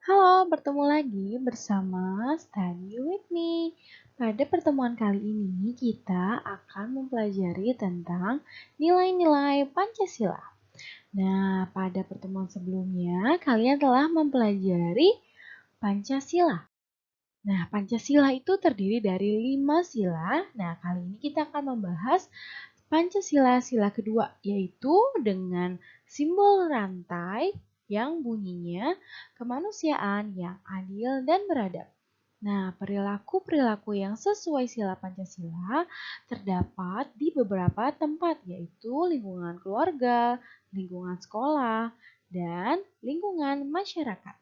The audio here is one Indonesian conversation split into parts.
Halo, bertemu lagi bersama Study with me. Pada pertemuan kali ini, kita akan mempelajari tentang nilai-nilai Pancasila. Nah, pada pertemuan sebelumnya, kalian telah mempelajari Pancasila. Nah, Pancasila itu terdiri dari 5 sila. Nah, kali ini kita akan membahas Pancasila sila kedua, yaitu dengan simbol rantai yang bunyinya kemanusiaan yang adil dan beradab. Nah, perilaku-perilaku yang sesuai sila Pancasila terdapat di beberapa tempat, yaitu lingkungan keluarga, lingkungan sekolah, dan lingkungan masyarakat.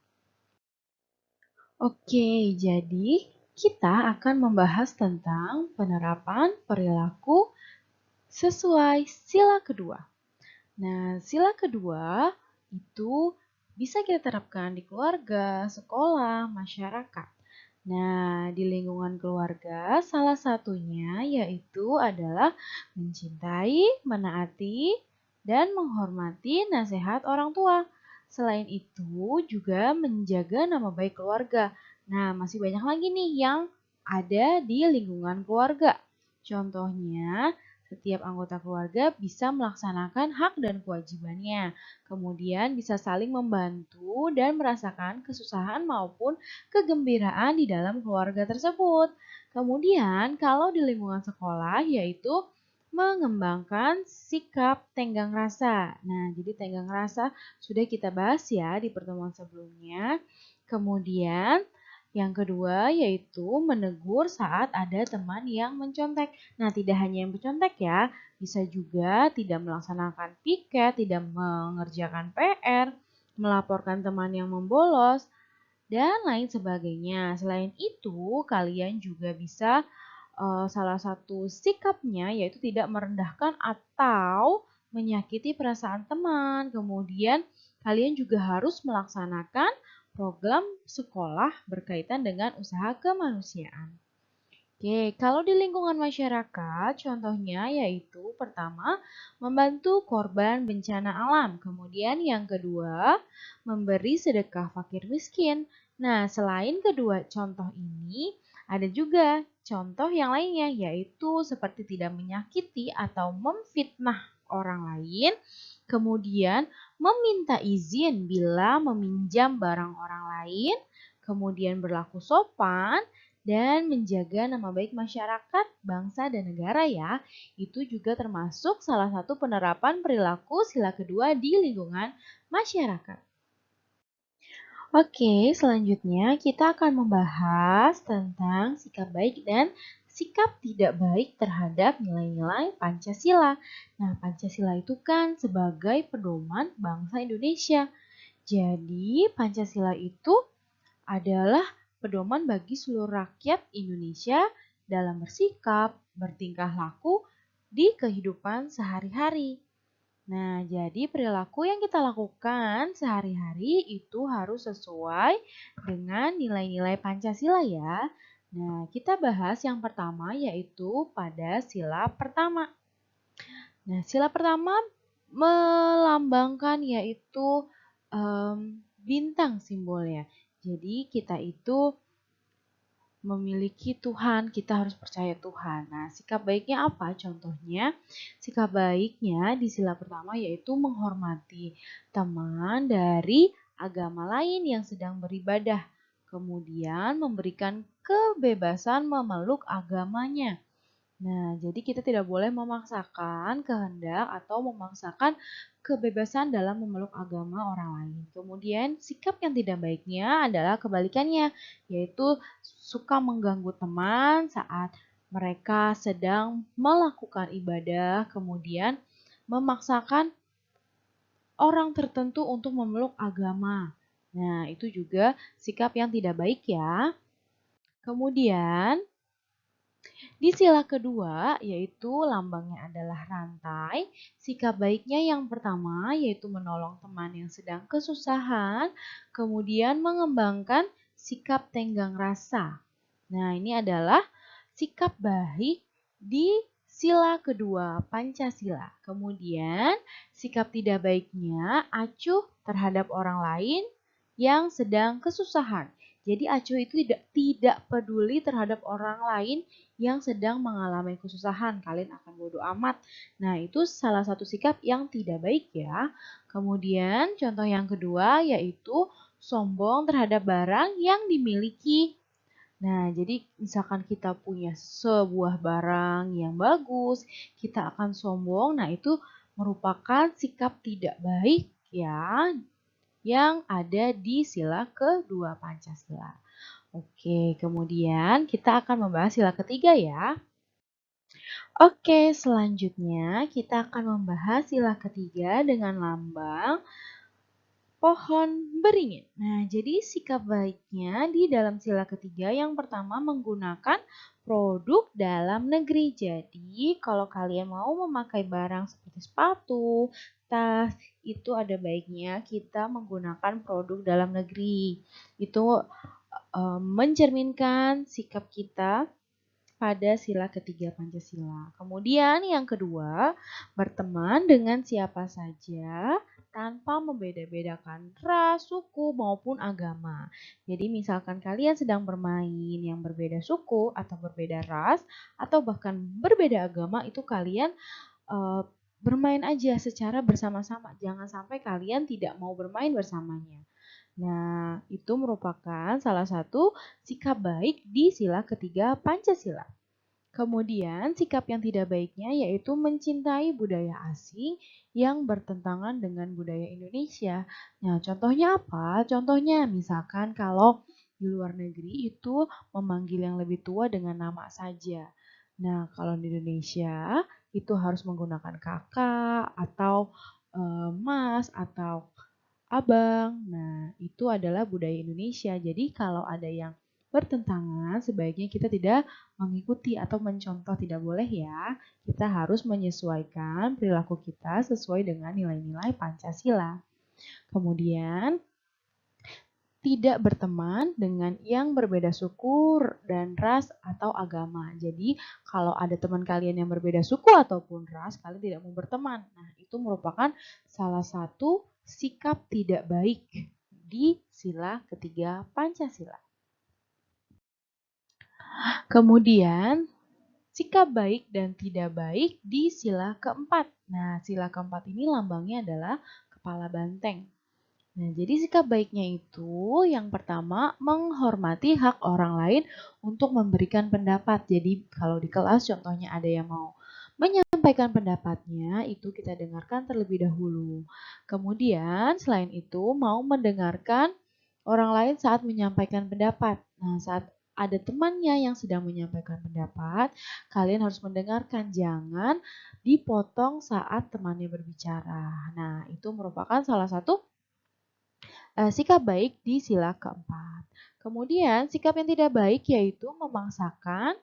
Oke, jadi kita akan membahas tentang penerapan perilaku sesuai sila kedua. Nah, sila kedua itu bisa kita terapkan di keluarga, sekolah, masyarakat. Nah, di lingkungan keluarga, salah satunya yaitu adalah mencintai, menaati, dan menghormati nasihat orang tua. Selain itu, juga menjaga nama baik keluarga. Nah, masih banyak lagi nih yang ada di lingkungan keluarga. Contohnya, setiap anggota keluarga bisa melaksanakan hak dan kewajibannya. Kemudian bisa saling membantu dan merasakan kesusahan maupun kegembiraan di dalam keluarga tersebut. Kemudian, kalau di lingkungan sekolah, yaitu mengembangkan sikap tenggang rasa. Nah, jadi tenggang rasa sudah kita bahas ya di pertemuan sebelumnya. Kemudian, yang kedua yaitu menegur saat ada teman yang mencontek. Nah, tidak hanya yang mencontek ya, bisa juga tidak melaksanakan piket, tidak mengerjakan PR, melaporkan teman yang membolos, dan lain sebagainya. Selain itu, kalian juga bisa salah satu sikapnya yaitu tidak merendahkan atau menyakiti perasaan teman. Kemudian kalian juga harus melaksanakan program sekolah berkaitan dengan usaha kemanusiaan. Oke, kalau di lingkungan masyarakat, contohnya yaitu pertama, membantu korban bencana alam. Kemudian yang kedua, memberi sedekah fakir miskin. Nah, selain kedua contoh ini, ada juga contoh yang lainnya, yaitu seperti tidak menyakiti atau memfitnah orang lain, kemudian meminta izin bila meminjam barang orang lain, kemudian berlaku sopan, dan menjaga nama baik masyarakat, bangsa, dan negara ya. Itu juga termasuk salah satu penerapan perilaku sila kedua di lingkungan masyarakat. Oke, selanjutnya kita akan membahas tentang sikap baik dan sikap tidak baik terhadap nilai-nilai Pancasila. Nah, Pancasila itu kan sebagai pedoman bangsa Indonesia. Jadi, Pancasila itu adalah pedoman bagi seluruh rakyat Indonesia dalam bersikap, bertingkah laku di kehidupan sehari-hari. Nah, jadi perilaku yang kita lakukan sehari-hari itu harus sesuai dengan nilai-nilai Pancasila ya. Nah, kita bahas yang pertama yaitu pada sila pertama. Nah, sila pertama melambangkan yaitu bintang simbolnya. Jadi kita itu memiliki Tuhan, kita harus percaya Tuhan. Nah, sikap baiknya apa? Contohnya, sikap baiknya di sila pertama yaitu menghormati teman dari agama lain yang sedang beribadah. Kemudian memberikan kebebasan memeluk agamanya. Nah, jadi kita tidak boleh memaksakan kehendak atau memaksakan kebebasan dalam memeluk agama orang lain. Kemudian, sikap yang tidak baiknya adalah kebalikannya, yaitu suka mengganggu teman saat mereka sedang melakukan ibadah, kemudian memaksakan orang tertentu untuk memeluk agama. Nah, itu juga sikap yang tidak baik ya. Kemudian, di sila kedua, yaitu lambangnya adalah rantai, sikap baiknya yang pertama yaitu menolong teman yang sedang kesusahan, kemudian mengembangkan sikap tenggang rasa. Nah, ini adalah sikap baik di sila kedua Pancasila. Kemudian, sikap tidak baiknya acuh terhadap orang lain yang sedang kesusahan. Jadi acuh itu tidak peduli terhadap orang lain yang sedang mengalami kesusahan. Kalian akan bodo amat. Nah, itu salah satu sikap yang tidak baik ya. Kemudian contoh yang kedua yaitu sombong terhadap barang yang dimiliki. Nah, jadi misalkan kita punya sebuah barang yang bagus, kita akan sombong. Nah, itu merupakan sikap tidak baik ya yang ada di sila kedua Pancasila. Oke, kemudian kita akan membahas sila ketiga ya. Oke, selanjutnya kita akan membahas sila ketiga dengan lambang pohon beringin. Nah, jadi sikap baiknya di dalam sila ketiga yang pertama menggunakan produk dalam negeri. Jadi, kalau kalian mau memakai barang seperti sepatu, tas, itu ada baiknya kita menggunakan produk dalam negeri. Itu mencerminkan sikap kita pada sila ketiga Pancasila. Kemudian yang kedua, berteman dengan siapa saja tanpa membeda-bedakan ras, suku, maupun agama. Jadi misalkan kalian sedang bermain yang berbeda suku atau berbeda ras atau bahkan berbeda agama, itu kalian bermain aja secara bersama-sama. Jangan sampai kalian tidak mau bermain bersamanya. Nah, itu merupakan salah satu sikap baik di sila ketiga Pancasila. Kemudian, sikap yang tidak baiknya yaitu mencintai budaya asing yang bertentangan dengan budaya Indonesia. Nah, contohnya apa? Contohnya misalkan kalau di luar negeri itu memanggil yang lebih tua dengan nama saja. Nah, kalau di Indonesia itu harus menggunakan kakak atau mas atau abang. Nah, itu adalah budaya Indonesia. Jadi kalau ada yang bertentangan, sebaiknya kita tidak mengikuti atau mencontoh, tidak boleh ya. Kita harus menyesuaikan perilaku kita sesuai dengan nilai-nilai Pancasila. Kemudian, tidak berteman dengan yang berbeda suku dan ras atau agama. Jadi, kalau ada teman kalian yang berbeda suku ataupun ras, kalian tidak mau berteman. Nah, itu merupakan salah satu sikap tidak baik di sila ketiga Pancasila. Kemudian, sikap baik dan tidak baik di sila keempat. Nah, sila keempat ini lambangnya adalah kepala banteng. Nah, jadi sikap baiknya itu yang pertama menghormati hak orang lain untuk memberikan pendapat. Jadi kalau di kelas contohnya ada yang mau menyampaikan pendapatnya, itu kita dengarkan terlebih dahulu. Kemudian selain itu mau mendengarkan orang lain saat menyampaikan pendapat. Nah, saat ada temannya yang sedang menyampaikan pendapat, kalian harus mendengarkan, jangan dipotong saat temannya berbicara. Nah, itu merupakan salah satu sikap baik di sila keempat. Kemudian, sikap yang tidak baik yaitu memaksakan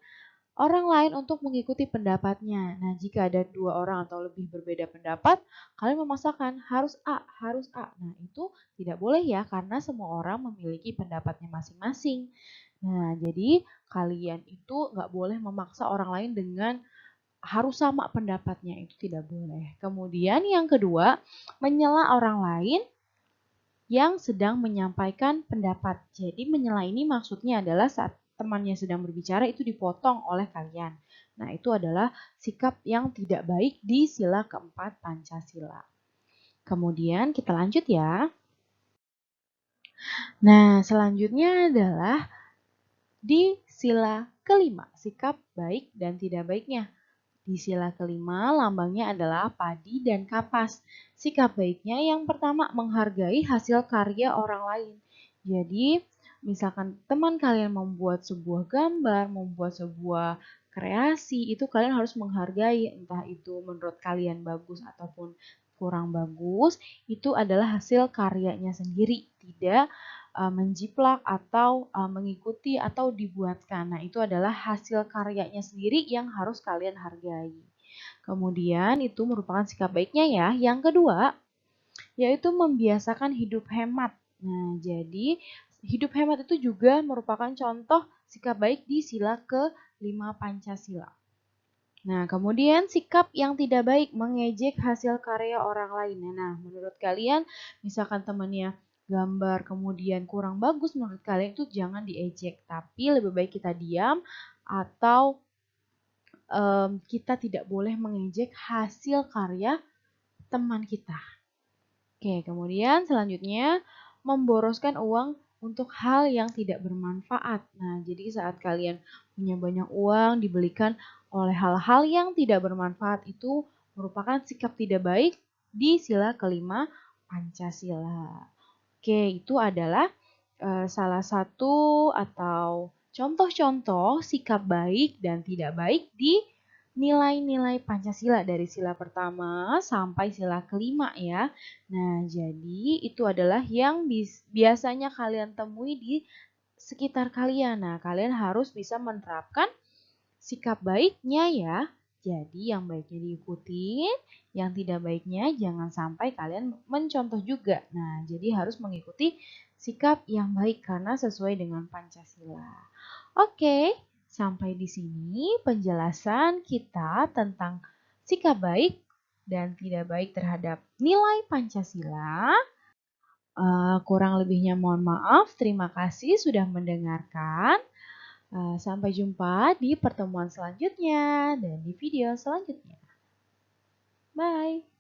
orang lain untuk mengikuti pendapatnya. Nah, jika ada dua orang atau lebih berbeda pendapat, kalian memaksakan harus A, harus A. Nah, itu tidak boleh ya, karena semua orang memiliki pendapatnya masing-masing. Nah, jadi kalian itu nggak boleh memaksa orang lain dengan harus sama pendapatnya, itu tidak boleh. Kemudian yang kedua, menyela orang lain yang sedang menyampaikan pendapat. Jadi menyela ini maksudnya adalah saat temannya sedang berbicara itu dipotong oleh kalian. Nah, itu adalah sikap yang tidak baik di sila keempat Pancasila. Kemudian kita lanjut ya. Nah, selanjutnya adalah di sila kelima, sikap baik dan tidak baiknya. Di sila kelima, lambangnya adalah padi dan kapas. Sikap baiknya yang pertama menghargai hasil karya orang lain. Jadi, misalkan teman kalian membuat sebuah gambar, membuat sebuah kreasi, itu kalian harus menghargai, entah itu menurut kalian bagus ataupun kurang bagus, itu adalah hasil karyanya sendiri, tidak menjiplak atau mengikuti atau dibuatkan. Nah, itu adalah hasil karyanya sendiri yang harus kalian hargai. Kemudian itu merupakan sikap baiknya ya. Yang kedua, yaitu membiasakan hidup hemat. Nah, jadi hidup hemat itu juga merupakan contoh sikap baik di sila ke-5 Pancasila. Nah, kemudian sikap yang tidak baik mengejek hasil karya orang lain. Nah, menurut kalian misalkan temannya gambar kemudian kurang bagus menurut kalian itu jangan diejek, tapi lebih baik kita diam atau kita tidak boleh mengejek hasil karya teman kita. Oke, kemudian selanjutnya memboroskan uang untuk hal yang tidak bermanfaat. Nah, jadi saat kalian punya banyak uang dibelikan oleh hal-hal yang tidak bermanfaat itu merupakan sikap tidak baik di sila kelima Pancasila. Oke, itu adalah salah satu atau contoh-contoh sikap baik dan tidak baik di nilai-nilai Pancasila dari sila pertama sampai sila kelima ya. Nah, jadi itu adalah yang biasanya kalian temui di sekitar kalian. Nah, kalian harus bisa menerapkan sikap baiknya ya. Jadi yang baiknya diikuti, yang tidak baiknya jangan sampai kalian mencontoh juga. Nah, jadi harus mengikuti sikap yang baik karena sesuai dengan Pancasila. Oke, sampai di sini penjelasan kita tentang sikap baik dan tidak baik terhadap nilai Pancasila. Kurang lebihnya mohon maaf. Terima kasih sudah mendengarkan. Sampai jumpa di pertemuan selanjutnya dan di video selanjutnya. Bye.